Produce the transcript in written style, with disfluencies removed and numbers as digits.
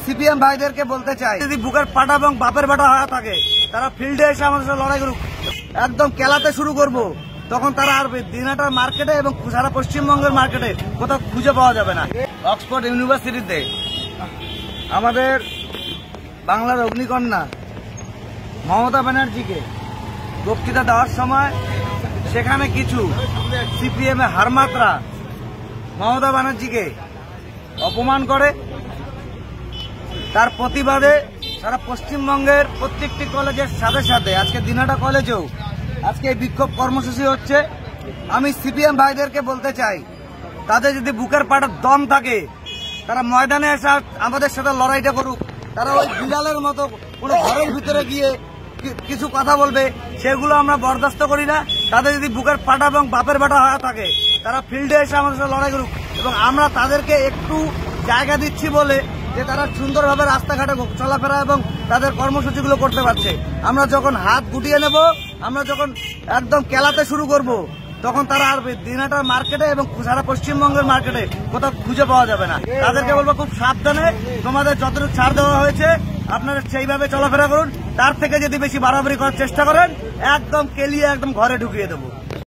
CPM ভাইদেরকে বলতে চাই, যদি বুকের পাটা এবং বাপের বাটা হয়ে থাকে তারা ফিল্ডে এসে আমাদের সাথে লড়াই করুক। একদম কেলাতে শুরু করব, তখন তারা আর দিনাটার মার্কেটে এবং সারা পশ্চিমবঙ্গের মার্কেটে কোথাও খুঁজে পাওয়া যাবে না। অক্সফোর্ড ইউনিভার্সিটিতে আমাদের বাংলার অগ্নিকন্যা মমতা ব্যানার্জিকে বক্তৃতা দেওয়ার সময় সেখানে কিছু সিপিএম এর হারমাত্রা মমতা ব্যানার্জিকে অপমান করে। তার প্রতিবাদে সারা পশ্চিমবঙ্গের প্রত্যেকটি কলেজের সাথে সাথে আজকে দিনাটা কলেজেও আজকে বিক্ষোভ কর্মসূচি হচ্ছে। আমি সিপিএম ভাইদেরকে বলতে চাই, তাদের যদি বুকের পাটার দম থাকে তারা ময়দানে এসে আমাদের সাথে লড়াইটা করুক। তারা ওই বিড়ালের মতো কোনো ঘরের ভিতরে গিয়ে কিছু কথা বলবে, সেগুলো আমরা বরদাস্ত করি না। তাদের যদি বুকের পাটা এবং বাপের বাটা হয়ে থাকে তারা ফিল্ডে এসে আমাদের সাথে লড়াই করুক। এবং আমরা তাদেরকে একটু জায়গা দিচ্ছি বলে যে তারা সুন্দরভাবে রাস্তাঘাটে চলাফেরা এবং তাদের কর্মসূচিগুলো করতে পারছে। আমরা যখন হাত গুটিয়ে নেব, আমরা যখন একদম কেলাতে শুরু করব, তখন তারা আর দিনাটার মার্কেটে এবং সারা পশ্চিমবঙ্গের মার্কেটে কোথাও খুঁজে পাওয়া যাবে না। তাদেরকে বলবো খুব সাবধানে, তোমাদের যতটুকু ছাড় দেওয়া হয়েছে আপনারা সেইভাবে চলাফেরা করুন। তার থেকে যদি বেশি বাড়াবাড়ি করার চেষ্টা করেন একদম কেলিয়ে একদম ঘরে ঢুকিয়ে দেবো।